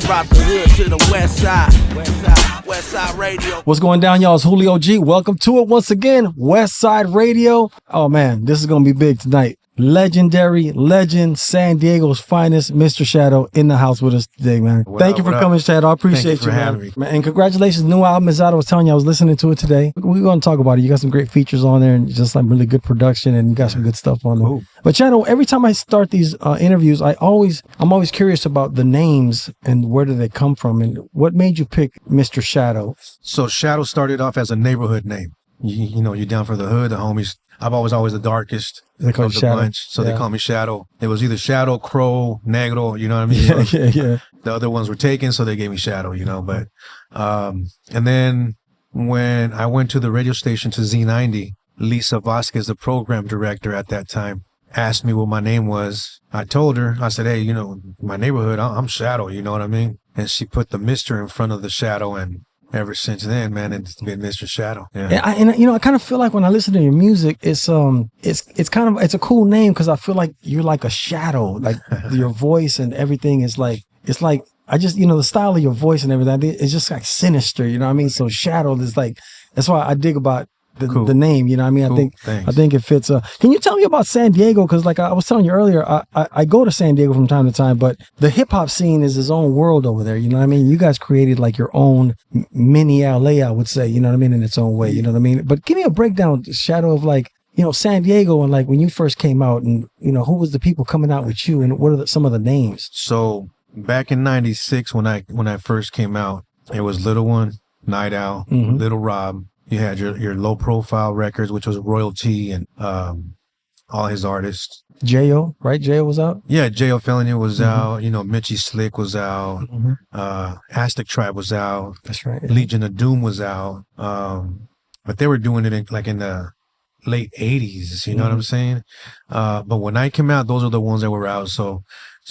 brought the hood to the west side. Westside Radio. What's going down, y'all? It's Julio G. Welcome to it once again. Westside Radio. Oh man, this is gonna be big tonight. Legendary legend, San Diego's finest, Mr. Shadow, in the house with us today, man. Thank you for coming, Shadow. I appreciate you, man. And congratulations, new album is out. I was telling you, I was listening to it today. We're going to talk about it. You got some great features on there, and just like really good production, and you got some good stuff on there. Ooh. But Shadow, every time I start these interviews, I'm always curious about the names and where do they come from, and what made you pick Mr. Shadow? So Shadow started off as a neighborhood name. You know, you're down for the hood, the homies. I've always the darkest of the bunch, so they call me Shadow. It was either Shadow, Crow, Negro, you know what I mean? Yeah. The other ones were taken, so they gave me Shadow, you know. But and then when I went to the radio station to Z90, Lisa Vasquez, the program director at that time, asked me what my name was. I told her, I said, hey, you know, my neighborhood, I'm Shadow, you know what I mean? And she put the Mr. in front of the Shadow, and ever since then, man, it's been Mr. Shadow. Yeah. And you know, I kind of feel like when I listen to your music, it's a cool name because I feel like you're like a shadow, like your voice and everything is like, it's like, I just, you know, the style of your voice and everything, it's just like sinister, you know what I mean? So Shadow is like, that's why I dig about the name, you know what I mean? Cool. I think it fits. Can you tell me about San Diego? Because like I was telling you earlier, I go to San Diego from time to time, but the hip hop scene is its own world over there. You know what I mean? You guys created like your own mini LA, I would say, you know what I mean? In its own way, you know what I mean? But give me a breakdown, Shadow, of like, you know, San Diego and like when you first came out and, you know, who was the people coming out with you and what are some of the names? So back in 96, when I first came out, it was Little One, Knightowl, Little Rob. You had your low profile records, which was Royalty and all his artists. J.O., right? J.O. was out? Yeah, J.O. Felony was out. You know, Mitchie Slick was out. Aztec Tribe was out. That's right. Yeah. Legion of Doom was out. But they were doing it in the late 80s, you know what I'm saying? But when I came out, those are the ones that were out. So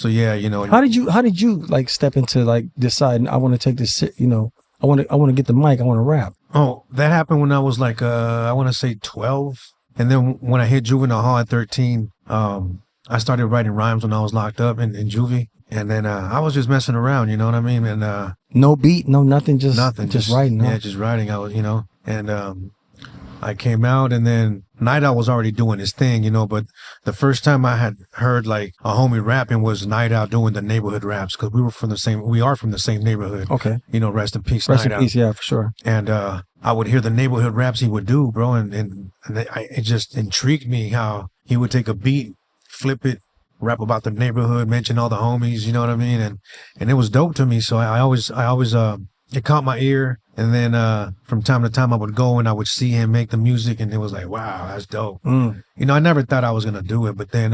yeah, you know. How did you like step into like deciding I want to take this, you know, I want to get the mic, I want to rap? Oh, that happened when I was like, I want to say 12. And then when I hit juvenile hall at 13, I started writing rhymes when I was locked up in juvie. And then I was just messing around, you know what I mean? And no beat, no nothing, just writing. Yeah, just writing. I was, you know, and I came out, and then Knightowl was already doing his thing, you know, but the first time I had heard like a homie rapping was Knightowl doing the neighborhood raps, because we are from the same neighborhood. Okay. You know, rest in peace, Rest Knightowl. in peace, yeah, for sure. And I would hear the neighborhood raps he would do, bro, and it just intrigued me how he would take a beat, flip it, rap about the neighborhood, mention all the homies, you know what I mean? And it was dope to me. So I always it caught my ear. And then from time to time I would go and I would see him make the music, and it was like, wow, that's dope. You know, I never thought I was gonna do it, but then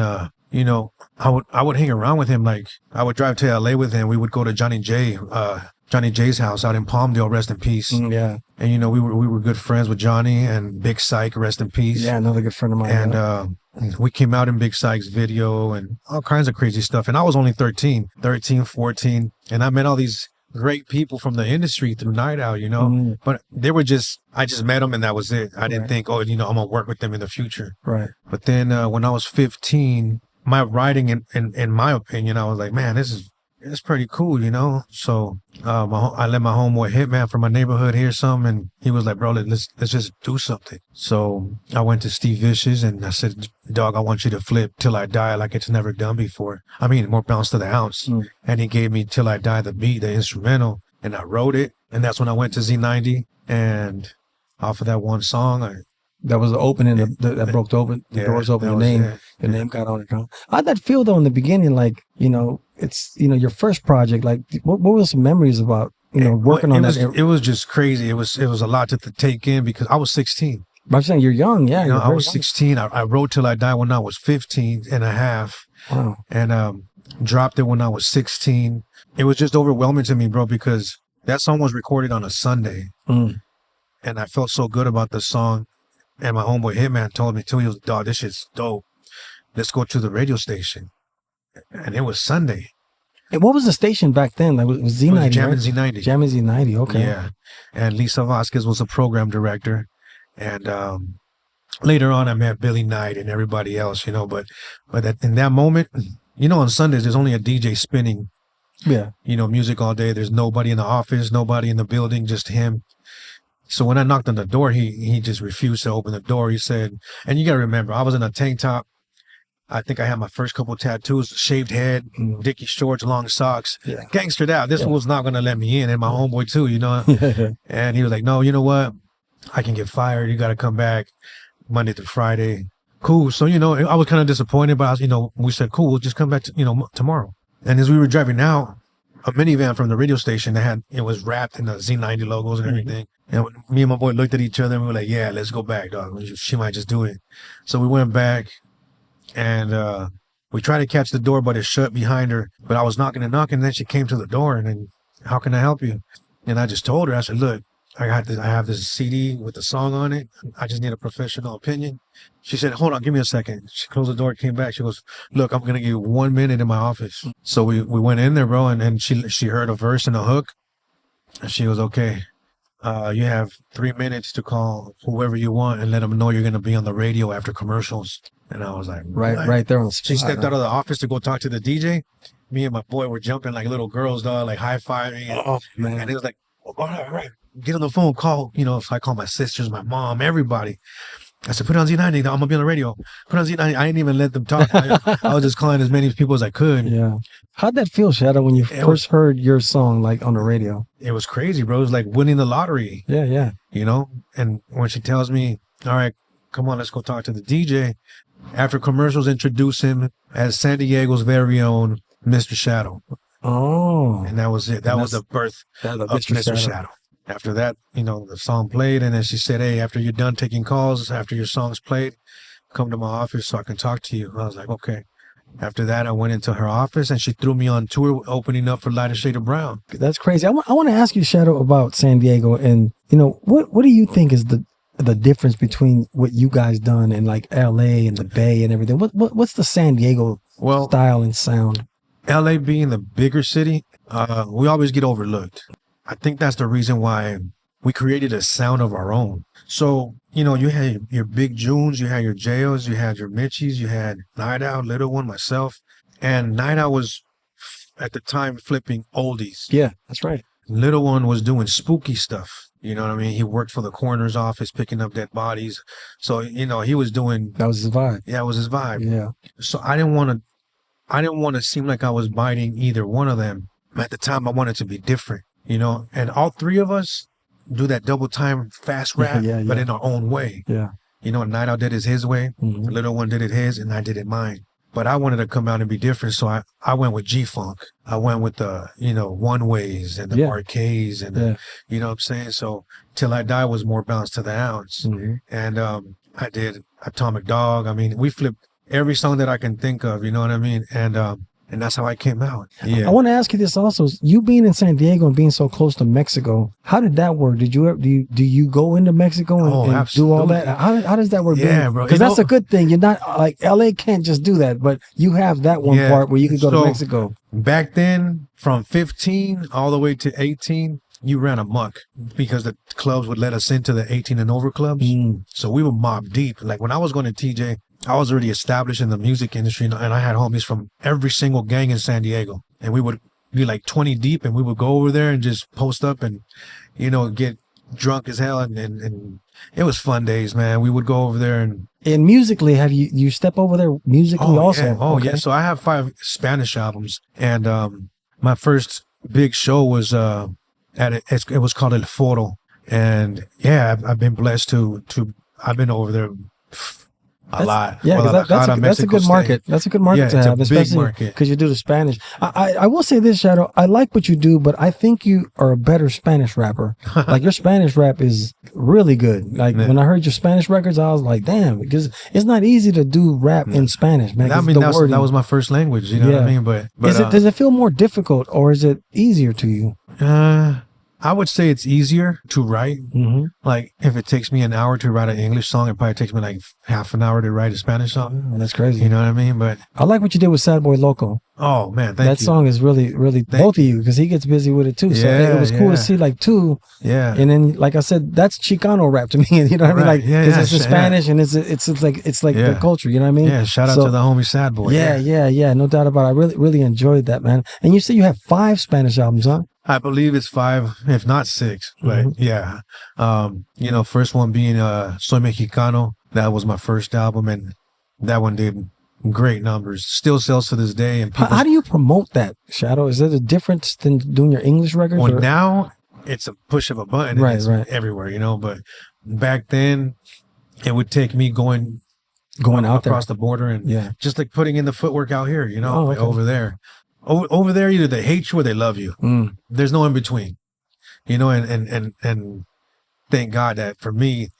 you know, I would hang around with him. Like I would drive to LA with him. We would go to Johnny J's house out in Palmdale, rest in peace. Yeah. And you know, we were good friends with Johnny and Big Psych, rest in peace. Yeah, another good friend of mine. And we came out in Big Psych's video and all kinds of crazy stuff. And I was only 13, 14, and I met all these great people from the industry through Knightowl, you know, but they were I just met them and that was it. I didn't think, oh, you know, I'm gonna work with them in the future. Right. But then when I was 15, my writing, in my opinion, I was like, man, it's pretty cool, you know? So I let my homeboy Hitman from my neighborhood hear something, and he was like, bro, let's just do something. So I went to Steve Vicious and I said, dog, I want you to flip Till I Die like it's never done before. I mean, more bounce to the ounce. And he gave me Till I Die, the beat, the instrumental, and I wrote it. And that's when I went to Z90, and off of that one song, that was the opening that broke open. The doors open. Your name got on it. How'd that feel though in the beginning? Like, you know, it's, you know, your first project. Like, what were some memories about, you know, working on that? It was just crazy. It was a lot to take in because I was 16. But I'm saying you're young, yeah. You know, I was 16. I wrote Till I Die when I was 15 and a half. Wow. And dropped it when I was 16. It was just overwhelming to me, bro, because that song was recorded on a Sunday. And I felt so good about the song. And my homeboy Hitman told me too, he was, dog, this shit's dope. Let's go to the radio station. And it was Sunday. And what was the station back then? Like, was Z90? Jammin' Z90. Jammin' Z90, okay. Yeah. And Lisa Vasquez was a program director. And later on, I met Billy Knight and everybody else, you know. But in that moment, you know, on Sundays, there's only a DJ spinning Yeah. You know, music all day. There's nobody in the office, nobody in the building, just him. So when I knocked on the door, he just refused to open the door. He said, and you got to remember, I was in a tank top. I think I had my first couple tattoos, shaved head, Dickie shorts, long socks, gangstered out. This was not going to let me in, and my homeboy too, you know. And he was like, no, you know what? I can get fired. You got to come back Monday through Friday. Cool. So, you know, I was kind of disappointed, but I was, you know, we said, cool, we'll just come back to, you know, tomorrow. And as we were driving out, a minivan from the radio station that it was wrapped in the Z90 logos and everything. And me and my boy looked at each other and we were like, yeah, let's go back, dog. She might just do it. So we went back and we tried to catch the door, but it shut behind her. But I was knocking and knocking, and then she came to the door and then, how can I help you? And I just told her, I said, look, I have this CD with the song on it. I just need a professional opinion. She said, hold on, give me a second. She closed the door, came back. She goes, look, I'm going to give you 1 minute in my office. So we went in there, bro, and she heard a verse and a hook. And she goes, okay, you have 3 minutes to call whoever you want and let them know you're going to be on the radio after commercials. And I was like, right there on the spot. She stepped out of the office to go talk to the DJ. Me and my boy were jumping like little girls, dog, like high-fiving. Oh, man. And it was like, all right. Get on the phone, call, you know, so I called my sisters, my mom, everybody. I said, put on Z90, I'm going to be on the radio. Put on Z90. I didn't even let them talk. I was just calling as many people as I could. Yeah. How'd that feel, Shadow, when you first heard your song, like, on the radio? It was crazy, bro. It was like winning the lottery. Yeah. You know? And when she tells me, all right, come on, let's go talk to the DJ. After commercials, introduce him as San Diego's very own Mr. Shadow. Oh. And that was it. That was the birth of Mr. Shadow. After that, you know, the song played, and then she said, hey, after you're done taking calls, after your song's played, come to my office so I can talk to you. I was like, okay. After that, I went into her office, and she threw me on tour, opening up for Lighter Shade of Brown. That's crazy. I want to ask you, Shadow, about San Diego, and, you know, what do you think is the difference between what you guys done in, like, L.A. and the Bay and everything? What's the San Diego style and sound? L.A. being the bigger city, we always get overlooked. I think that's the reason why we created a sound of our own. So, you know, you had your Big Junes, you had your J.O.s, you had your Mitchies, you had Knightowl, Little One, myself. And Knightowl was, at the time, flipping oldies. Yeah, that's right. Little One was doing spooky stuff. You know what I mean? He worked for the coroner's office, picking up dead bodies. So, you know, he was doing... That was his vibe. Yeah, it was his vibe. Yeah. So I didn't want to seem like I was biting either one of them. At the time, I wanted to be different. You know, and all three of us do that double time fast rap, but in our own way. Yeah. You know, Knightowl did it his way, Little One did it his, and I did it mine. But I wanted to come out and be different, so I went with G-Funk. I went with the, you know, One Ways and the Arcades and the, you know what I'm saying? So Till I Die was more balanced to the ounce. And I did Atomic Dog. I mean, we flipped every song that I can think of, you know what I mean? And that's how I came out. Yeah. I want to ask you this also. You being in San Diego and being so close to Mexico, how did that work? Did you ever, do you go into Mexico and do all that? How does that work? Yeah, bro. Because that's a good thing. You're not like LA can't just do that, but you have that one part where you could go to Mexico. Back then, from 15 all the way to 18, you ran amok because the clubs would let us into the 18 and over clubs. So we were mob deep. Like when I was going to TJ, I was already established in the music industry, and I had homies from every single gang in San Diego. And we would be like 20 deep, and we would go over there and just post up and, you know, get drunk as hell. And it was fun days, man. We would go over there and... And musically, have you step over there musically also? Yeah. Oh, yeah. So I have 5 Spanish albums. And my first big show was it was called El Foro. And yeah, I've been blessed to I've been over there a lot. Yeah, that's a good market. That's a good market to have, especially because you do the Spanish. I will say this, Shadow. I like what you do, but I think you are a better Spanish rapper. Like your Spanish rap is really good. Like when I heard your Spanish records, I was like, damn, because it's not easy to do rap in Spanish, man. I mean, that was my first language. You know what I mean? But does it feel more difficult or is it easier to you? I would say it's easier to write. Mm-hmm. Like if it takes me an hour to write an English song, it probably takes me like half an hour to write a Spanish song. Oh, that's crazy. You know what I mean? But I like what you did with Sad Boy Loco. oh man, thank you. That song is really, really both of you, because he gets busy with it too. So it was cool to see like two. Yeah. And then, like I said, that's Chicano rap to me. You know what I mean? Like, because it's in Spanish and it's like the culture. You know what I mean? Yeah. Shout out to the homie Sad Boy. Yeah. No doubt about it. I really, really enjoyed that, man. And you said you have 5 Spanish albums, huh? I believe it's 5, if not 6. But yeah, you know, first one being Soy Mexicano. That was my first album, and that one did great numbers. Still sells to this day. And how do you promote that, Shadow? Is there a difference than doing your English records? Well, now it's a push of a button. Right, it's everywhere, you know. But back then, it would take me going out across the border and just like putting in the footwork out here, you know, over there. Over there, either they hate you or they love you. There's no in between, you know. And thank God that for me,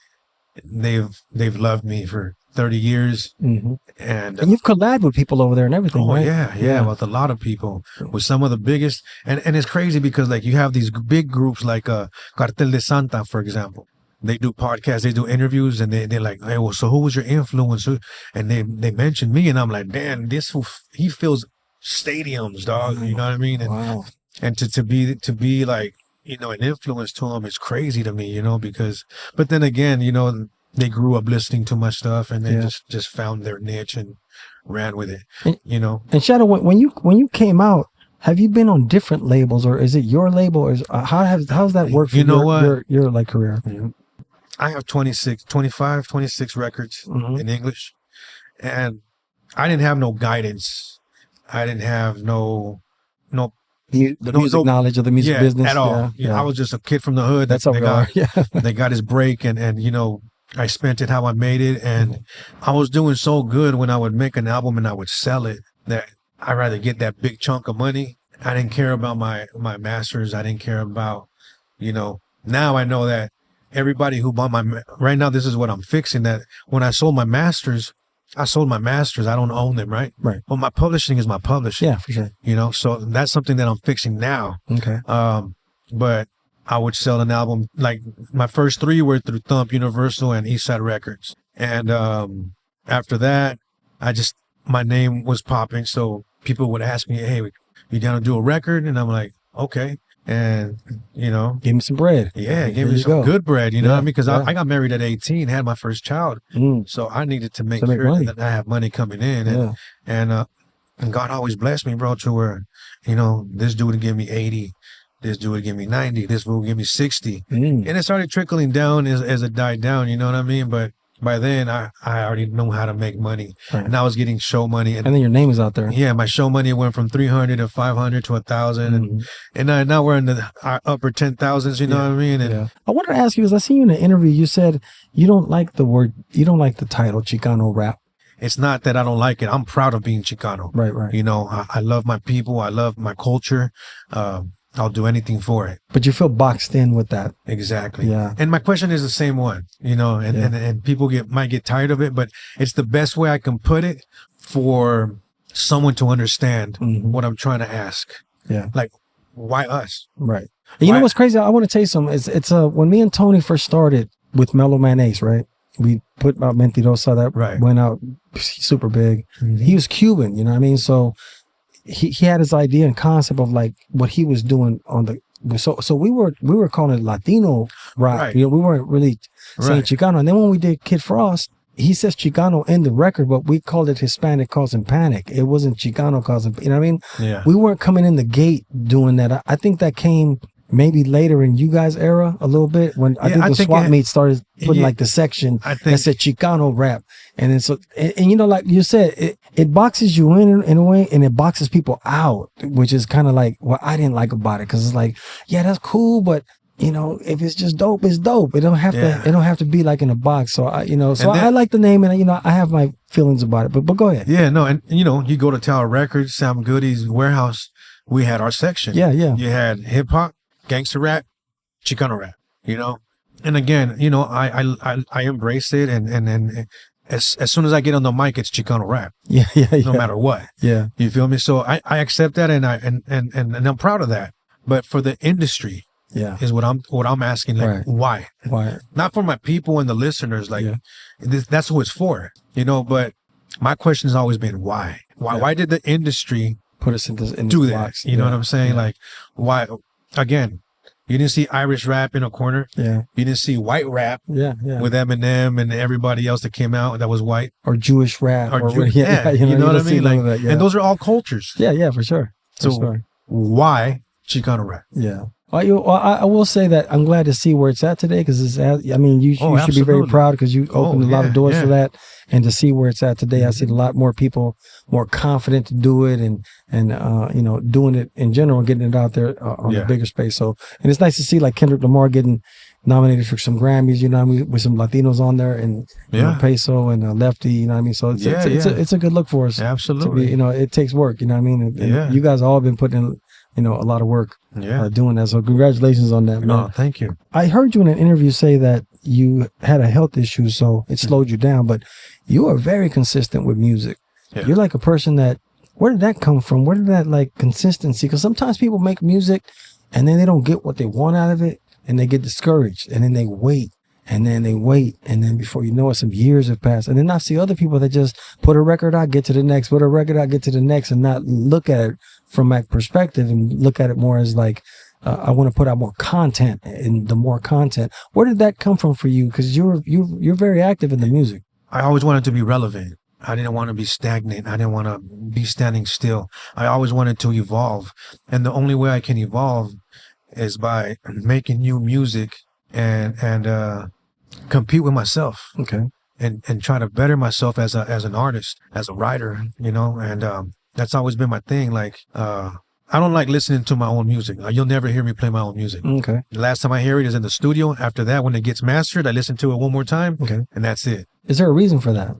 they've loved me for 30 years. And you've collabed with people over there and everything, right? Yeah, with a lot of people, with some of the biggest. And it's crazy because like you have these big groups like Cartel de Santa, for example. They do podcasts, they do interviews, and they're like, hey, well, so who was your influence? And they mentioned me, and I'm like, damn, he feels stadiums, dog. You know what I mean? And, and to be like, you know, an influence to them is crazy to me, you know, but then again, you know, they grew up listening to my stuff and they just found their niche and ran with it, you know. And Shadow, when you came out, have you been on different labels, or is it your label, or how's that work for your like career? I have 26 records in English, and I didn't have no guidance. I didn't have no music knowledge of the music business at all. I was just a kid from the hood. That's how we are. They got his break, and you know, I spent it how I made it, and I was doing so good when I would make an album and I would sell it that I'd rather get that big chunk of money. I didn't care about my masters. I didn't care about, you know. Now I know that everybody who bought right now, this is what I'm fixing. That when I sold my masters, I sold my masters. I don't own them, right? Right. Well, my publishing is my publishing. Yeah, for sure. You know, so that's something that I'm fixing now. Okay. But I would sell an album, like my first 3 were through Thump, Universal, and Eastside Records. And after that, my name was popping. So people would ask me, hey, you down to do a record? And I'm like, okay. And, you know, give me some bread. Yeah, give me some good bread, you know what I mean? Because I got married at 18, had my first child. So I needed to make sure that I have money coming in. And God always blessed me, bro, to where, you know, this dude would give me 80. This dude would give me 90. This would give me 60. And it started trickling down as it died down, you know what I mean? But by then, I already know how to make money. Right. And I was getting show money. And then your name is out there. Yeah, my show money went from 300 to 500 to 1,000. And now we're in the upper 10,000s, you know what I mean? And I wanted to ask you, because I seen you in an interview, you said you don't like the title Chicano rap. It's not that I don't like it. I'm proud of being Chicano. Right. You know, I love my people. I love my culture. I'll do anything for it. But you feel boxed in with that. Exactly. Yeah. And my question is the same one, you know, and people might get tired of it, but it's the best way I can put it for someone to understand what I'm trying to ask. Yeah. Like, why us? Right. And you know what's crazy? I want to tell you something. It's when me and Tony first started with Mellow Man Ace, right? We put out Mentirosa, that went out super big. He was Cuban, you know what I mean? So he had his idea and concept of like what he was doing on the so we were calling it Latino rap. Right. You know, we weren't really saying Chicano. And then when we did Kid Frost, he says Chicano in the record, but we called it Hispanic causing panic. It wasn't Chicano causing, you know what I mean? Yeah. We weren't coming in the gate doing that. I think that came maybe later in you guys' era a little bit, when I think the swap meet started putting like the section that said Chicano rap. And then and you know, like you said, it boxes you in a way, and it boxes people out, which is kind of like what I didn't like about it. Cause it's like, yeah, that's cool, but you know, if it's just dope, it's dope. It don't have to be like in a box. So I like the name, and you know, I have my feelings about it, but go ahead. Yeah, no. And you know, you go to Tower Records, Sam Goody's warehouse, we had our section. Yeah. You had hip hop, gangster rap, Chicano rap, you know? And again, you know, I embrace it, and as soon as I get on the mic, it's Chicano rap. Yeah. No matter what. Yeah. You feel me? So I accept that, and I'm proud of that. But for the industry, Yeah. Is what I'm asking. Like, Right. why? Why? Not for my people and the listeners. Like, Yeah. that's who it's for, you know. But my question has always been why? Yeah. Why did the industry Put us in this do that? box? You know what I'm saying? Yeah. Like, why? Again, you didn't see Irish rap in a corner. Yeah. You didn't see white rap. Yeah. With Eminem and everybody else that came out that was white, Or Jewish rap, or you you know what I mean? Like, that, yeah. and those are all cultures. Yeah, for sure. So why Chicano rap? Yeah. I will say that I'm glad to see where it's at today, because I mean, you should be very proud, because you opened a lot of doors for that, and to see where it's at today, I see a lot more people more confident to do it, and you know, doing it in general, getting it out there on a bigger space. So, and it's nice to see like Kendrick Lamar getting nominated for some Grammys, you know what I mean, with some Latinos on there, and you know, Peso and Lefty, you know what I mean. So it's a good look for us. Absolutely. You know, it takes work, you know what I mean. And you guys all have been putting in, you know, a lot of work doing that. So congratulations on that, man. No, thank you. I heard you in an interview say that you had a health issue, so it slowed you down, but you are very consistent with music. Yeah. You're like a person that, where did that come from? Where did that like consistency? Because sometimes people make music and then they don't get what they want out of it, and they get discouraged, and then they wait. And then before you know it, some years have passed. And then I see other people that just put a record out, get to the next, put a record out, get to the next, and not look at it from that perspective, and look at it more as like, I want to put out more content, and the more content. Where did that come from for you? Because you're very active in the music. I always wanted to be relevant. I didn't want to be stagnant. I didn't want to be standing still. I always wanted to evolve. And the only way I can evolve is by making new music and compete with myself. Okay. And try to better myself as an artist, as a writer, you know, and that's always been my thing. Like, I don't like listening to my own music. You'll never hear me play my own music. Okay. The last time I hear it is in the studio. After that, when it gets mastered, I listen to it one more time. Okay. And that's it. Is there a reason for that?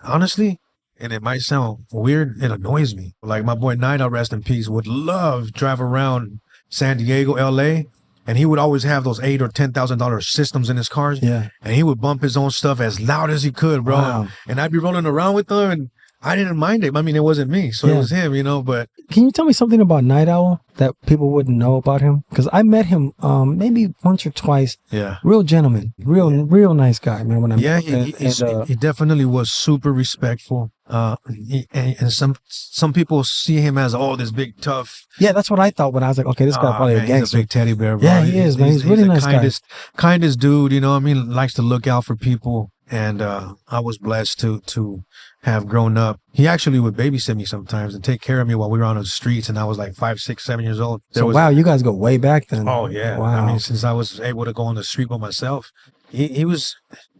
Honestly, and it might sound weird, it annoys me. Like my boy Knightowl, rest in peace, would love drive around San Diego, LA, and he would always have those $8,000 or $10,000 systems in his cars. Yeah. And he would bump his own stuff as loud as he could, bro. Wow. And I'd be rolling around with them, and I didn't mind it. I mean, it wasn't me, so it was him, you know. But can you tell me something about Knightowl that people wouldn't know about him? Because I met him maybe once or twice. Yeah. Real gentleman, real nice guy, man. When I met him. He definitely was super respectful. And some people see him as this big tough. Yeah, that's what I thought when I was like, okay, this guy probably a gangster. He's a big teddy bear, bro. Yeah, he is, man. He's really nice guy. Kindest dude, you know what I mean? Likes to look out for people. And I was blessed to have grown up. He actually would babysit me sometimes and take care of me while we were on the streets. And I was like 5, 6, 7 years old. Wow, you guys go way back then. Oh, yeah. Wow. I mean, since I was able to go on the street by myself, he was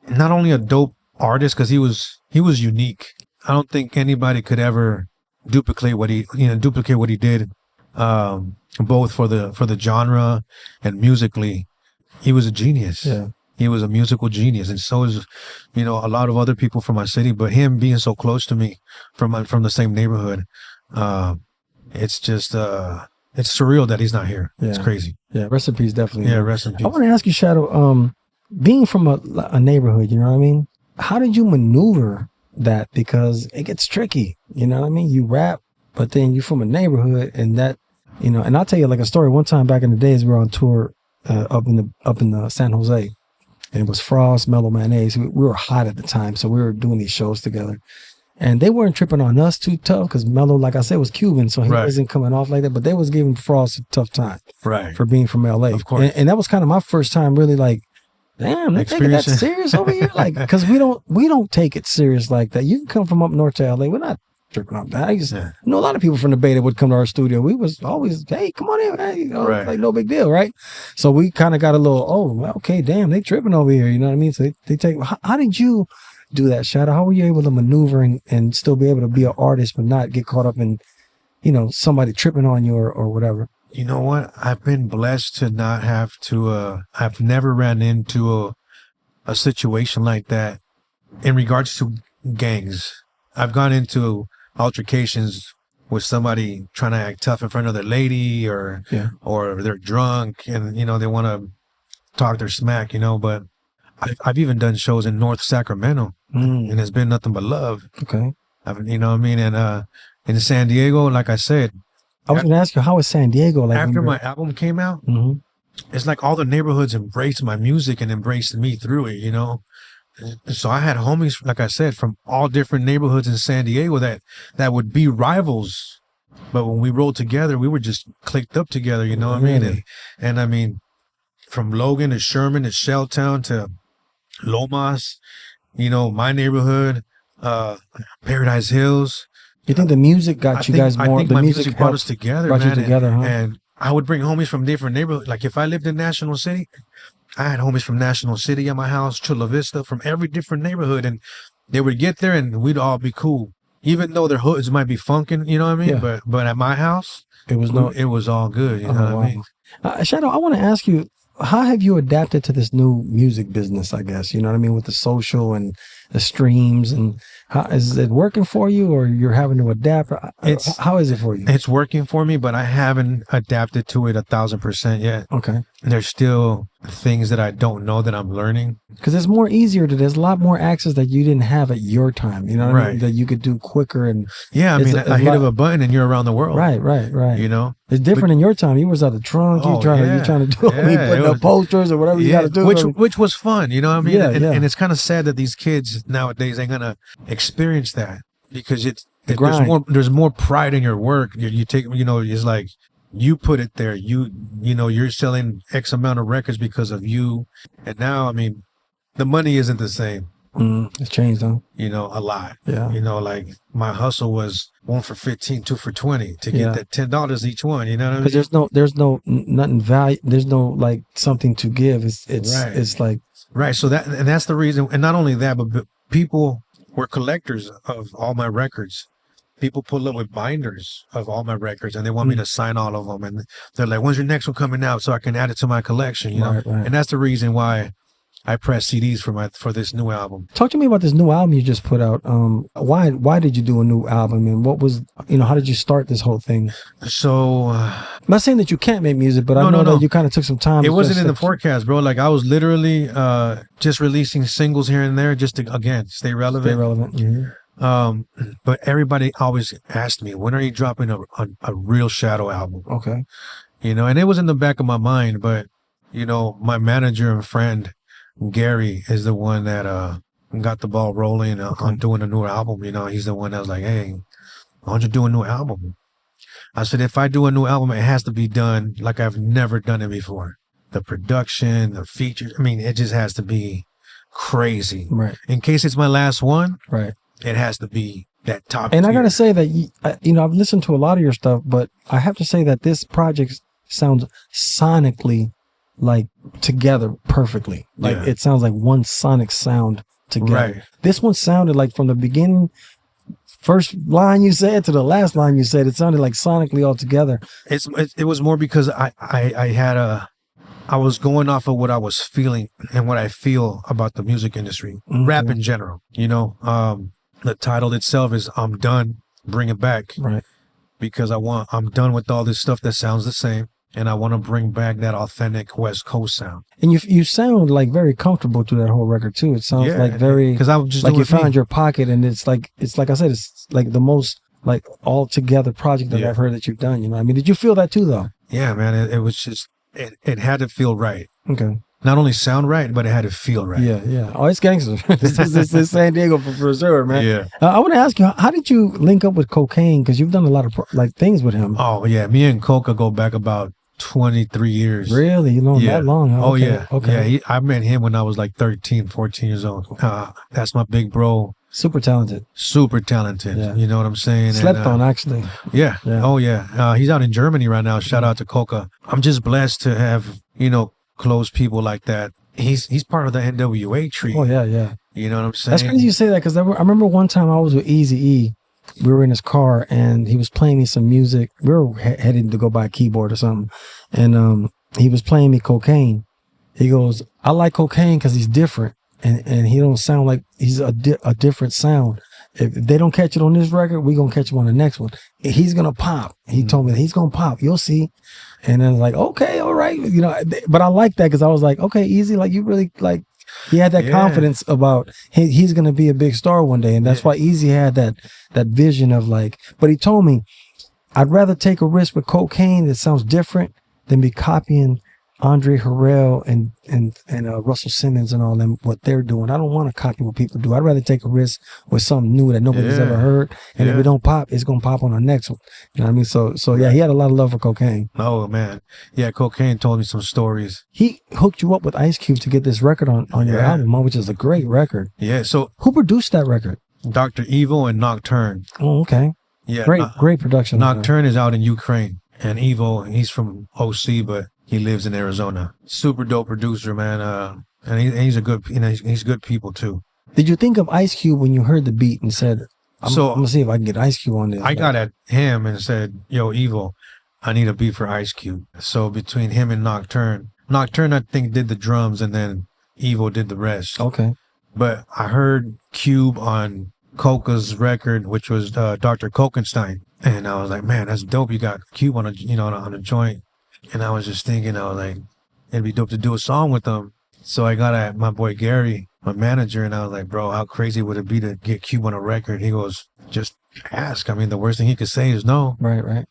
not only a dope artist, because he was unique. I don't think anybody could ever duplicate what he did, both for the genre and musically. He was a genius. Yeah. He was a musical genius, and so is, you know, a lot of other people from my city. But him being so close to me from the same neighborhood, it's just it's surreal that he's not here. Yeah. It's crazy. Yeah, rest in peace, definitely. Yeah, rest in peace. I want to ask you, Shadow, being from a neighborhood, you know what I mean? How did you maneuver that? Because it gets tricky, you know what I mean? You rap, but then you're from a neighborhood, and that, you know. And I'll tell you like a story. One time back in the days, we were on tour up in the San Jose. And it was Frost, Mellow Mayonnaise. We were hot at the time, so we were doing these shows together. And they weren't tripping on us too tough, because Mellow, like I said, was Cuban, so he wasn't coming off like that. But they was giving Frost a tough time for being from LA. Of course. And that was kind of my first time really like, damn, they taking that serious over here? Like, because we don't take it serious like that. You can come from up north to LA. We're not tripping on that. I know a lot of people from the Bay that would come to our studio. We was always, hey, come on in, man. You know, like no big deal, right? So we kind of got a little, okay, damn, they tripping over here. You know what I mean? So they take. How did you do that, Shadow? How were you able to maneuver and still be able to be an artist but not get caught up in, you know, somebody tripping on you or whatever? You know what? I've been blessed to not have to. I've never ran into a situation like that in regards to gangs. I've gone into altercations with somebody trying to act tough in front of their lady, or they're drunk and, you know, they want to talk their smack, you know. But I've even done shows in North Sacramento, and it's been nothing but love. Okay. You know what I mean? And in San Diego, like I said, I was going to ask you, how is San Diego? Like after my album came out, it's like all the neighborhoods embraced my music and embraced me through it, you know. So I had homies, like I said, from all different neighborhoods in San Diego that would be rivals, but when we rolled together, we were just clicked up together, you know what I mean? And I mean, from Logan to Sherman to Shelltown to Lomas, you know, my neighborhood, Paradise Hills. You think the music got you guys more? I think the my music brought us together, brought man. you together, huh? And I would bring homies from different neighborhoods. Like if I lived in National City, I had homies from National City at my house, Chula Vista, from every different neighborhood, and they would get there and we'd all be cool, even though their hoods might be funkin', you know what I mean? Yeah. But at my house, it was all good, you know what I mean? Shadow, I want to ask you, how have you adapted to this new music business, I guess? You know what I mean? With the social and the streams, and how is it working for you, or you're having to adapt? How is it for you? It's working for me, but I haven't adapted to it 1,000% yet. Okay. There's still things that I don't know that I'm learning. Because it's more easier there's a lot more access that you didn't have at your time, you know what I mean? Right. That you could do quicker. And yeah, I mean, I hit a button and you're around the world. Right. You know? It's different in your time. You was out the trunk, you trying to do putting up posters or whatever you got to do. Which was fun, you know what I mean? Yeah, and it's kind of sad that these kids nowadays ain't gonna experience that, because there's more pride in your work. You take, you know, it's like you put it there. You know, you're selling X amount of records because of you. And now, I mean, the money isn't the same. It's changed, huh? You know, a lot. Yeah. You know, like my hustle was 1 for 15, 2 for 20 to get that $10 each one. You know what I mean? Because there's no nothing value. There's no like something to give. It's like right. So that's the reason. And not only that, but people were collectors of all my records. People pull up with binders of all my records, and they want me to sign all of them. And they're like, "When's your next one coming out so I can add it to my collection?" You know. Right. And that's the reason why I press CDs for this new album. Talk to me about this new album you just put out. Why did you do a new album, and what was, how did you start this whole thing? So I'm not saying that you can't make music, but I know that you kind of took some time. It wasn't in the forecast, bro. Like I was literally just releasing singles here and there, just to again stay relevant. Mm-hmm. But everybody always asked me, when are you dropping a real Shadow album? Okay. You know, and it was in the back of my mind, but you know, my manager and friend Gary is the one that got the ball rolling on doing a new album. You know, he's the one that was like, "Hey, why don't you do a new album?" I said, if I do a new album, it has to be done like I've never done it before. The production, the features, I mean, it just has to be crazy. Right. In case it's my last one, right, it has to be that top And tier. I got to say that, I've listened to a lot of your stuff, but I have to say that this project sounds sonically like together perfectly. Like it sounds like one sonic sound together. Right. This one sounded like from the beginning, first line you said to the last line you said, it sounded like sonically all together. It was more because I was going off of what I was feeling and what I feel about the music industry, rap in general. You know, the title itself is "I'm Done, Bring It Back." Right. Because I'm done with all this stuff that sounds the same, and I want to bring back that authentic West Coast sound. And you sound like very comfortable through that whole record too. It sounds like very, because I'm just like you found your pocket, and it's like I said, it's like the most like all together project that I've heard that you've done. You know, I mean, did you feel that too though? Yeah, man. It was just it had to feel right. Okay. Not only sound right, but it had to feel right. Yeah. Oh, it's gangster. This is San Diego for sure, man. Yeah. I want to ask you, how did you link up with Kokane? Because you've done a lot of things with him. Oh yeah, me and Coca go back about 23 years. Really? You know him that long? Huh? Oh okay. yeah. Okay. Yeah, I met him when I was like 13, 14 years old. That's my big bro. Super talented. Super talented. Yeah. You know what I'm saying? Slept on, actually. Yeah. Oh yeah. He's out in Germany right now. Shout out to Coca. I'm just blessed to have, close people like that. He's part of the NWA tree. Oh yeah. You know what I'm saying? That's crazy you say that, because I remember one time I was with Eazy-E. We were in his car and he was playing me some music. We were heading to go buy a keyboard or something, and he was playing me Kokane. He goes, "I like Kokane because he's different, and he don't sound like he's a different sound. If they don't catch it on this record, we gonna catch him on the next one. He's gonna pop." He told me that he's gonna pop. You'll see. And then I was like, okay, all right, But I like that because I was like, okay, Easy, like you really like. He had that confidence about he's gonna be a big star one day, and that's why Easy had that vision of like. But he told me, I'd rather take a risk with Kokane that sounds different than be copying Andre Harrell and Russell Simmons and all them, what they're doing. I don't want to copy what people do. I'd rather take a risk with something new that nobody's ever heard. And if it don't pop, it's gonna pop on the next one. You know what I mean? So yeah, he had a lot of love for Kokane. Oh man, yeah, Kokane told me some stories. He hooked you up with Ice Cube to get this record on your album, which is a great record. Yeah. So who produced that record? Dr. Evil and Nocturne. Oh, okay. Yeah. Great production. Nocturne is out in Ukraine, and Evil, he's from OC, but he lives in Arizona. Super dope producer, man. And he's a good, he's good people too. Did you think of Ice Cube when you heard the beat and said, I'm gonna see if I can get Ice Cube on this? I got at him and said, yo, Evil, I need a beat for Ice Cube. So between him and Nocturne, I think did the drums, and then Evil did the rest. Okay. But I heard Cube on Coca's record, which was Dr. Kokenstein, and I was like, man, that's dope. You got Cube on a joint. And I was just thinking, I was like, it'd be dope to do a song with them. So I got at my boy Gary, my manager, and I was like, bro, how crazy would it be to get Cube on a record? He goes, just ask. I mean, the worst thing he could say is no. Right.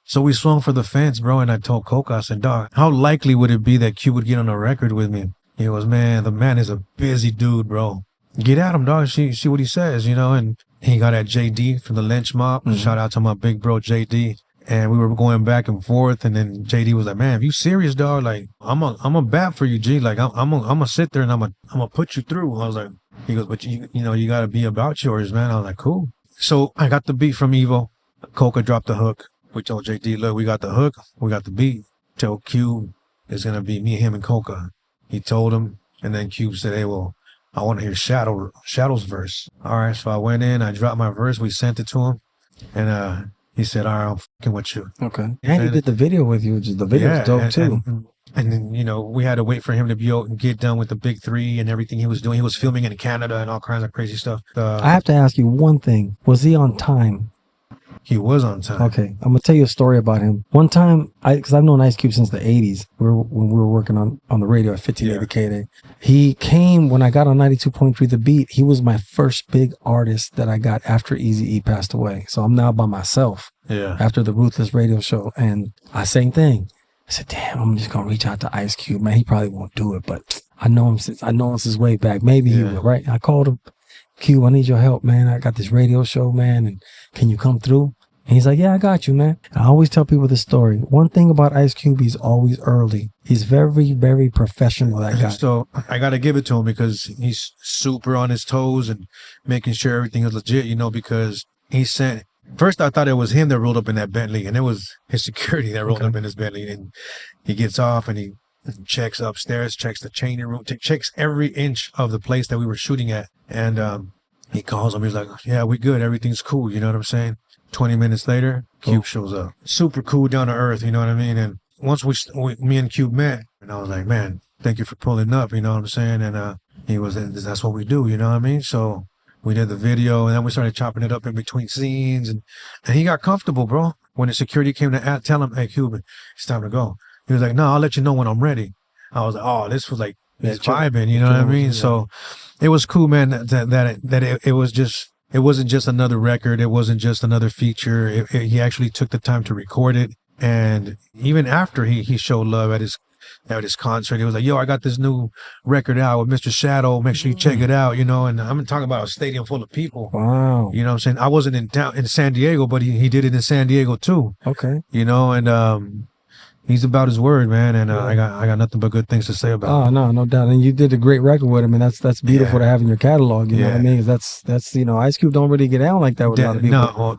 So we swung for the fence, bro, and I told Coca, I said, dog, how likely would it be that Cube would get on a record with me? He goes, man, the man is a busy dude, bro. Get at him, dog. See what he says, and he got at JD from the Lynch Mob. Mm-hmm. Shout out to my big bro, JD. And we were going back and forth, and then JD was like, "Man, if you serious, dog, like I'm a bat for you, G. Like I'm gonna sit there and I'm gonna put you through." I was like, he goes, "But you gotta be about yours, man." I was like, "Cool." So I got the beat from Evo. Coca dropped the hook. We told JD, "Look, we got the hook, we got the beat. Tell Cube it's gonna be me, him, and Coca." He told him, and then Cube said, "Hey, well, I want to hear Shadow's verse." All right, so I went in, I dropped my verse, we sent it to him, and he said, all right, I'm fucking with you. Okay. And he did the video with you, which is the video's dope too. And then, we had to wait for him to be able to get done with the big three and everything he was doing. He was filming in Canada and all kinds of crazy stuff. I have to ask you one thing. Was he on time? He was on time. Okay. I'm going to tell you a story about him. One time, because I've known Ice Cube since the 80s, when we were working on the radio at 1580 KD. He came when I got on 92.3 The Beat. He was my first big artist that I got after Eazy-E passed away. So I'm now by myself after the Ruthless radio show. And same thing. I said, damn, I'm just going to reach out to Ice Cube. Man, he probably won't do it, but I know him since way back. Maybe he will, right? I called him. Q, I need your help, man. I got this radio show, man, and can you come through? And he's like, yeah, I got you, man. I always tell people this story. One thing about Ice Cube, he's always early. He's very, very professional, that guy. So I got to give it to him because he's super on his toes and making sure everything is legit, because he sent... First, I thought it was him that rolled up in that Bentley, and it was his security that rolled up in his Bentley. And he gets off and he checks upstairs, checks the changing room, checks every inch of the place that we were shooting at. And he calls him. He's like, yeah, we good. Everything's cool. You know what I'm saying? 20 minutes later, Cube shows up. Super cool, down to earth, you know what I mean? And once me and Cube met, and I was like, man, thank you for pulling up, you know what I'm saying? And he was, that's what we do, you know what I mean? So we did the video, and then we started chopping it up in between scenes, and he got comfortable, bro. When the security came to tell him, hey, Cube, it's time to go. He was like, no, I'll let you know when I'm ready. I was like, oh, this was like, he's vibing, you know what I mean? Yeah. So it was cool, man, that it was just... It wasn't just another record. It wasn't just another feature. He actually took the time to record it. And even after he showed love at his concert, he was like, yo, I got this new record out with Mr. Shadow. Make sure you check it out, and I'm talking about a stadium full of people. Wow. You know what I'm saying? I wasn't in San Diego, but he did it in San Diego too. Okay. And he's about his word, man, and I got nothing but good things to say about him. No doubt. And you did a great record with him, and that's beautiful to have in your catalog. You know what I mean? That's Ice Cube don't really get down like that with a lot of people.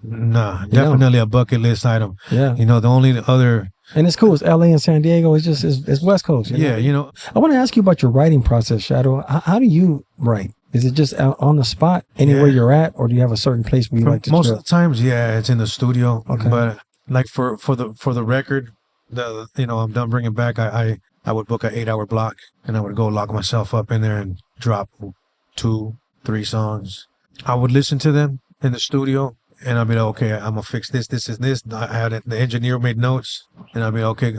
Definitely a bucket list item. Yeah. The only other. And it's cool. It's LA and San Diego. It's just it's West Coast. You know? I want to ask you about your writing process, Shadow. How do you write? Is it just on the spot, anywhere you're at, or do you have a certain place where you like to most chill? of the times, it's in the studio. Okay. But like for the record. I'm done bringing back. I would book an 8-hour block, and I would go lock myself up in there and drop 2-3 songs. I would listen to them in the studio, and I'd be like, okay, I'm gonna fix this. This is this. I had the engineer made notes, and I'd be like, okay,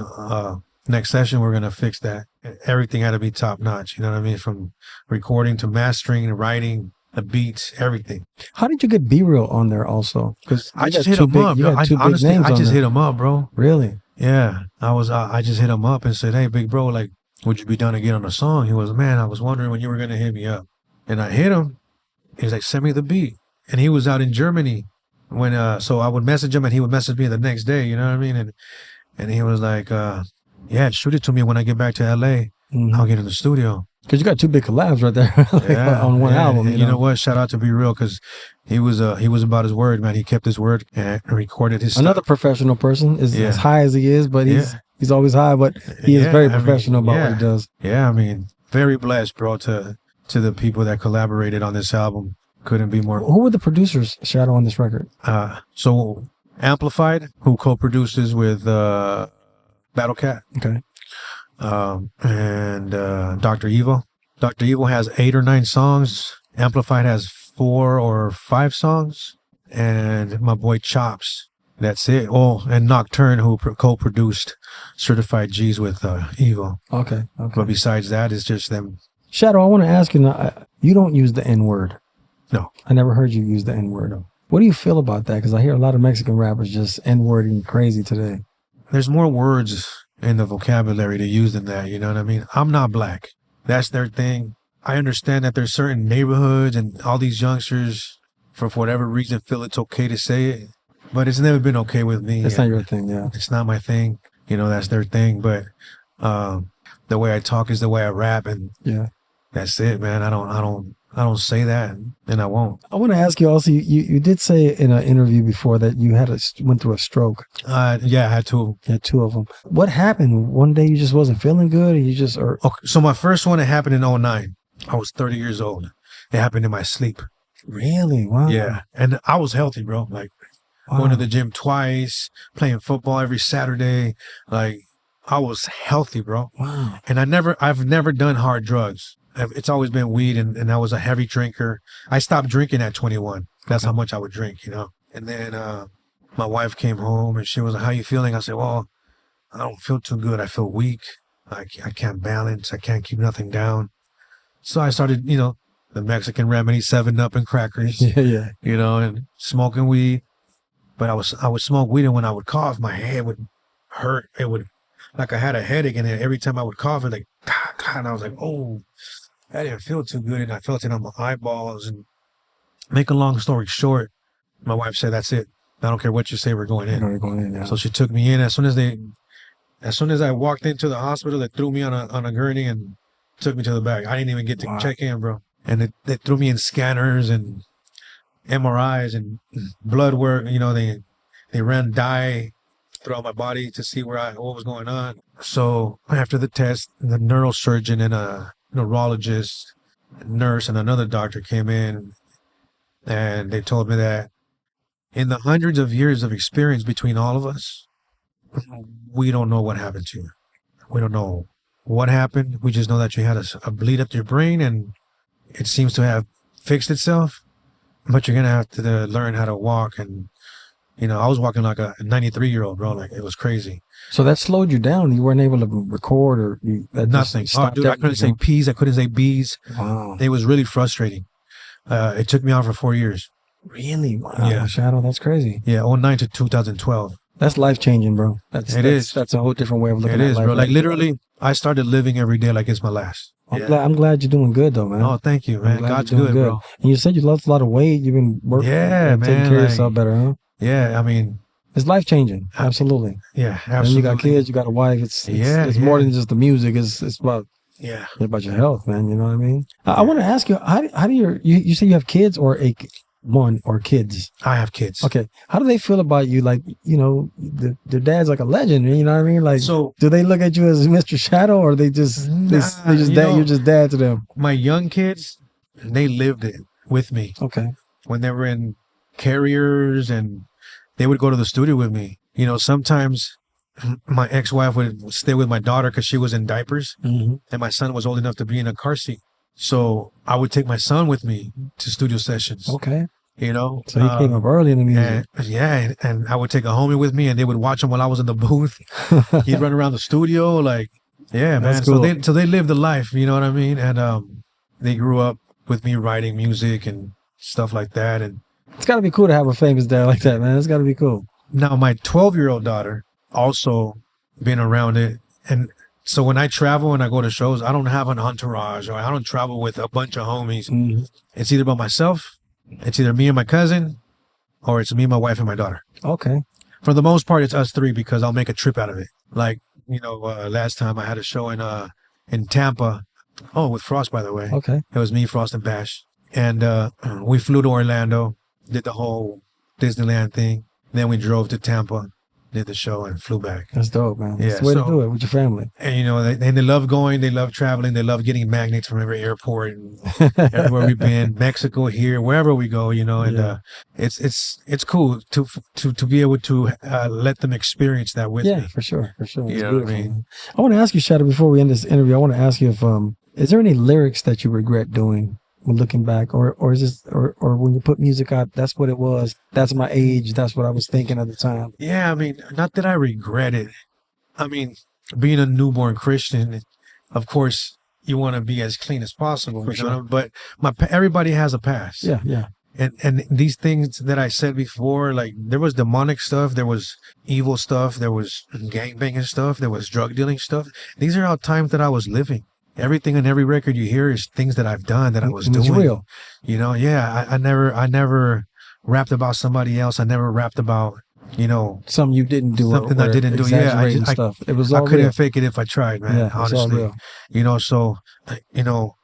next session we're gonna fix that. Everything had to be top notch. You know what I mean? From recording to mastering, writing, the beats, everything. How did you get B-Real on there also? Because I just hit him up. Honestly, I just hit him up, bro. Really? Yeah, I just hit him up and said, "Hey, big bro, like, would you be down to get on a song?" He was, "Man, I was wondering when you were gonna hit me up." And I hit him. He's like, "Send me the beat." And he was out in Germany when, so I would message him and he would message me the next day. You know what I mean? And he was like, "Yeah, shoot it to me when I get back to LA. I'll get in the studio." Because you got two big collabs right there like, Yeah, on one yeah. album. And you know what? Shout out to Be Real, because he was about his word, man. He kept his word and recorded his Another stuff. professional person is Yeah. as high as he is, but he's always high, but he is Yeah, very I mean, professional about what yeah. he does. Yeah, I mean, very blessed, bro, to the people that collaborated on this album. Couldn't be more. Who were the producers, Shadow, on this record? So Amplified, who co-produces with Battle Cat, Okay. and Dr. Evil. Dr. Evil has 8 or 9 songs. Amplified has 4 or 5 songs, and my boy Chops. That's it. Oh, and Nocturne, who co-produced Certified G's with Evil. Okay. But besides that, it's just them. Shadow, I want to ask you now, you don't use the N-word. No. I never heard you use the N-word. What do you feel about that? Because I hear a lot of Mexican rappers just N-wording crazy today. There's more words in the vocabulary to use than that. You know what I mean? I'm not black. That's their thing. I understand that there's certain neighborhoods and all these youngsters, for whatever reason, feel it's okay to say it. But it's never been okay with me. It's not your thing, yeah. It's not my thing. You know, that's their thing. But the way I talk is the way I rap, and yeah, that's it, man. I don't say that, and I won't. I want to ask you also, you did say in an interview before that you went through a stroke. Yeah, I had 2. You had 2 of them. What happened? One day you just wasn't feeling good, and you just... Okay, so my first one, it happened in 2009. I was 30 years old. It happened in my sleep. Really? Wow. Yeah, and I was healthy, bro. Like, going to the gym twice, playing football every Saturday. Like, I was healthy, bro. Wow. And I've never done hard drugs. It's always been weed, and I was a heavy drinker. I stopped drinking at 21. That's how much I would drink, you know. And then my wife came home, and she was like, "How you feeling?" I said, "Well, I don't feel too good. I feel weak. I can't balance. I can't keep nothing down." So I started, you know, the Mexican remedy, 7-Up and crackers. Yeah. You know, and smoking weed. But I would smoke weed, and when I would cough, my head would hurt. It would, like I had a headache, and then every time I would cough, it like, and I was like, oh, I didn't feel too good, and I felt it on my eyeballs. And make a long story short, my wife said, "That's it. I don't care what you say, we're going in." We're going in, yeah. So she took me in. As soon as I walked into the hospital, they threw me on a gurney and took me to the back. I didn't even get to check in, bro. And they threw me in scanners and MRIs and blood work. You know, they ran dye throughout my body to see what was going on. So after the test, the neurosurgeon and a neurologist, nurse, and another doctor came in, and they told me that in the hundreds of years of experience between all of us, we don't know what happened to you. We don't know what happened. We just know that you had a bleed up your brain, and it seems to have fixed itself, but you're going to have to learn how to walk. And, you know, I was walking like a 93-year-old, bro. Like, it was crazy. So that slowed you down. You weren't able to record or nothing. Oh, dude, I couldn't say P's. I couldn't say B's. Wow. It was really frustrating. It took me on for 4 years. Really? Wow. Yeah. Shadow, that's crazy. Yeah, 2009 to 2012. That's life-changing, bro. That's a whole different way of looking at life. It is, bro. Like, literally, I started living every day like it's my last. I'm glad you're doing good, though, man. Oh, thank you, man. God's good, bro. And you said you lost a lot of weight. You've been working, taking care of yourself better, huh? Yeah, I mean, it's life-changing. Absolutely. Yeah, absolutely. And you got kids, you got a wife. It's more than just the music. It's about about your health, man. You know what I mean? I want to ask you, how do you say you have kids or kids? I have kids. Okay. How do they feel about you? Like, you know, their dad's like a legend. You know what I mean? Like, so do they look at you as Mr. Shadow, or they just you're just dad to them? My young kids, they lived it with me. Okay. When they were in carriers, and they would go to the studio with me. You know, sometimes my ex-wife would stay with my daughter because she was in diapers, and my son was old enough to be in a car seat. So I would take my son with me to studio sessions. Okay. You know, so he came up early in the music. And I would take a homie with me, and they would watch him while I was in the booth. He'd run around the studio, like, yeah, man. Cool. So they lived the life, you know what I mean? And they grew up with me writing music and stuff like that. And it's got to be cool to have a famous dad like that, man. It's got to be cool. Now, my 12-year-old daughter also been around it. And so when I travel and I go to shows, I don't have an entourage, or I don't travel with a bunch of homies. Mhm. It's either by myself, it's either me and my cousin, or it's me, my wife, and my daughter. Okay. For the most part, it's us three because I'll make a trip out of it. Like, last time I had a show in Tampa. Oh, with Frost, by the way. Okay. It was me, Frost, and Bash. And we flew to Orlando, did the whole Disneyland thing. Then we drove to Tampa, did the show, and flew back. That's dope, man. That's Yeah, the way to so- do it with your family. And they love going, they love traveling, they love getting magnets from every airport and everywhere we've been, Mexico, here, wherever we go, and Yeah. it's cool to be able to let them experience that with Yeah, me. for sure. For sure. It's You know what I beautiful, mean? man. I want to ask you, Shadow, before we end this interview, I want to ask you if is there any lyrics that you regret doing when looking back, or is this or when you put music out, that's what it was, that's my age, that's what I was thinking at the time. Yeah, I mean, not that I regret it. I mean, being a newborn Christian, of course, you want to be as clean as possible. For you know? sure. But everybody has a past. Yeah. And these things that I said before, like there was demonic stuff, there was evil stuff, there was gangbanging stuff, there was drug dealing stuff. These are all times that I was living. Everything on every record you hear is things that I've done, that I was It's doing. real. I never rapped about somebody else. I never rapped about, Something you didn't do. Something I didn't do. Yeah, exaggerating stuff. It was I all couldn't real. fake it if I tried, man. Yeah, it's all honestly, real. So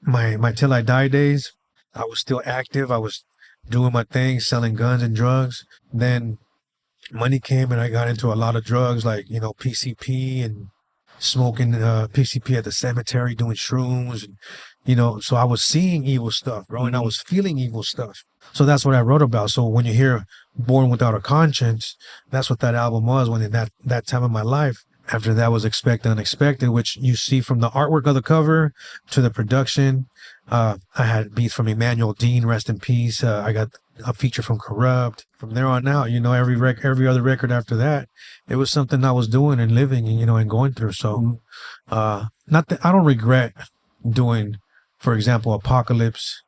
my till I die days, I was still active. I was doing my thing, selling guns and drugs. Then money came and I got into a lot of drugs, like PCP and smoking PCP at the cemetery, doing shrooms, and so I was seeing evil stuff, bro, and I was feeling evil stuff. So that's what I wrote about. So when you hear Born Without a Conscience, that's what that album was. When in that time of my life. After that was Expect the Unexpected, which you see from the artwork of the cover to the production. I had beats from Emmanuel Dean, rest in peace. I got a feature from Corrupt. From there on out, every other record after that, it was something I was doing and living, and going through. So, not that I don't regret doing, for example, Apocalypse,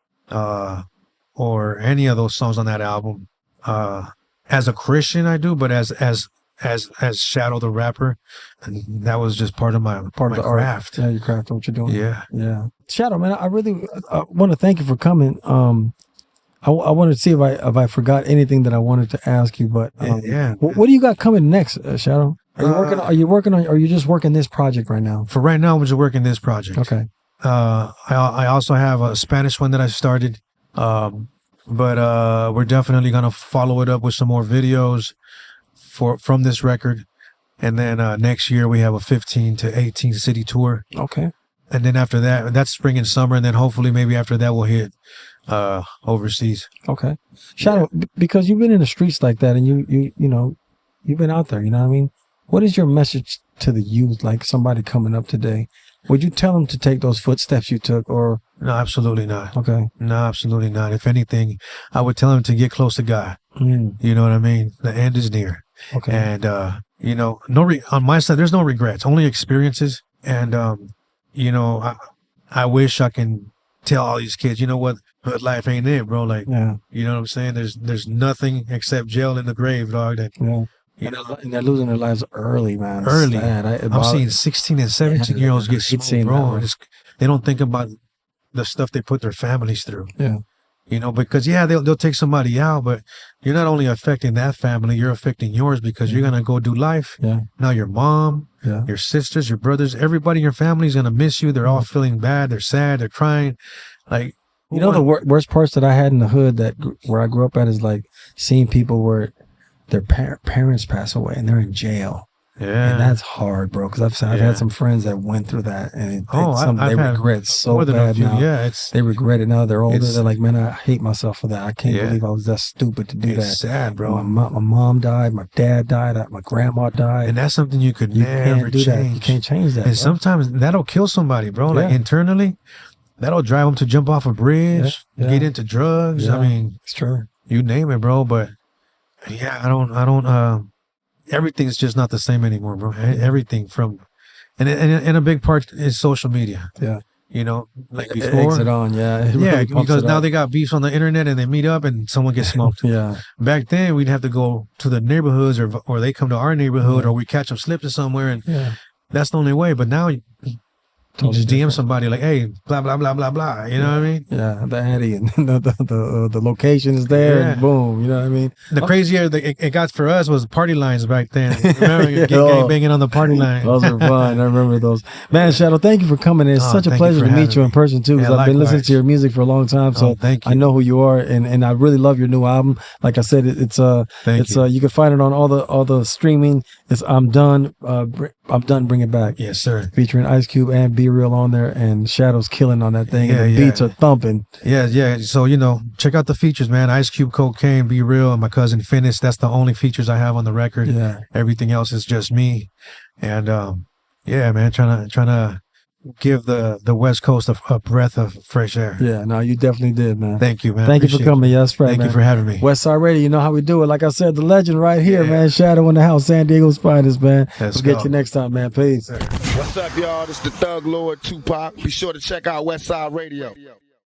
or any of those songs on that album. As a Christian, I do, but as Shadow the rapper, and that was just part of my craft. Yeah, your craft, what you're doing. Yeah. Shadow, man, I really want to thank you for coming. I wanted to see if I forgot anything that I wanted to ask you, but Yeah. What do you got coming next, Shadow? Are you working on? Or are you just working this project right now? For right now, I'm just working this project. Okay. I also have a Spanish one that I started, but we're definitely gonna follow it up with some more videos from this record, and then next year we have a 15 to 18 city tour. Okay. And then after that, that's spring and summer, and then hopefully maybe after that we'll hit overseas. Okay. Shadow, because you've been in the streets like that, and you've been out there. You know what I mean? What is your message to the youth? Like somebody coming up today, would you tell them to take those footsteps you took, or? No, absolutely not. Okay. No, absolutely not. If anything, I would tell them to get close to God. Mm. You know what I mean? The end is near. Okay. And, on my side, there's no regrets, only experiences. And, I wish I can tell all these kids, you know what, hood life ain't it, bro. Like, Yeah. you know what I'm saying? There's nothing except jail in the grave, dog. That, Yeah. And they're losing their lives early, man. It's Early. sad. I'm seeing 16 and 17-year-olds get I hate smoked, seeing bro. that. And they don't think about the stuff they put their families through. Yeah. Because they'll take somebody out, but you're not only affecting that family, you're affecting yours, because you're gonna go do life. Yeah. Now your mom, Yeah. your sisters, your brothers, everybody in your family is gonna miss you. They're all feeling bad. They're sad. They're crying. Like, The worst parts that I had in the hood where I grew up at is like seeing people where their parents pass away and they're in jail. yeah, And that's hard, bro. Because I've Yeah. had some friends that went through that, and it's something I've they had regret so more than a bad few. now. Yeah, They regret it now. They're older. It's- They're like, man, I hate myself for that. I can't Yeah. believe I was that stupid to do it's that. sad, bro. My mom died. My dad died. My grandma died. And that's something you could you never can't do change. that. You can't change that. And bro. sometimes that'll kill somebody, bro. Like Yeah. internally, that'll drive them to jump off a bridge, Yeah. get into drugs. Yeah. I mean, It's true. you name it, bro. But yeah, I don't. Everything's just not the same anymore, bro. Everything from, and a big part is social media. Yeah. you know, like before. Exit on, yeah. It Yeah, really pumps because it now up. they got beefs on the internet and they meet up and someone gets smoked. Yeah. Back then, we'd have to go to the neighborhoods or they come to our neighborhood or we catch them slipping somewhere, and that's the only way. But now you just DM somebody like, hey, blah, blah, blah, blah, blah. You know what I mean? Yeah, the Addy and the location is there and boom, you know what I mean? The crazier it got for us was party lines back then. Remember, gang banging on the party line. Those are fun. I remember those. Man, Shadow, thank you for coming in. It's such a pleasure to meet you in person too, because I've been listening to your music for a long time, so I know who you are, and I really love your new album. Like I said, it's you can find it on all the streaming. It's I'm Done, Bring It Back. Yes, sir. Featuring Ice Cube and Be Real on there, and Shadow's killing on that thing. Yeah, and the beats are thumping. Yeah. So, check out the features, man. Ice Cube, Kokane, Be Real, and my cousin Finis. That's the only features I have on the record. Yeah. Everything else is just me. And man, trying to give the West Coast a breath of fresh air. Yeah, no, you definitely did, man. Thank you, man. Thank you for coming. Yeah, that's right, Thank man. you for having me. Westside Radio, you know how we do it. Like I said, the legend right here, man. Shadow in the house, San Diego's finest, man. We'll get you next time, man. Peace. What's up, y'all? This is the Thug Lord Tupac. Be sure to check out Westside Radio.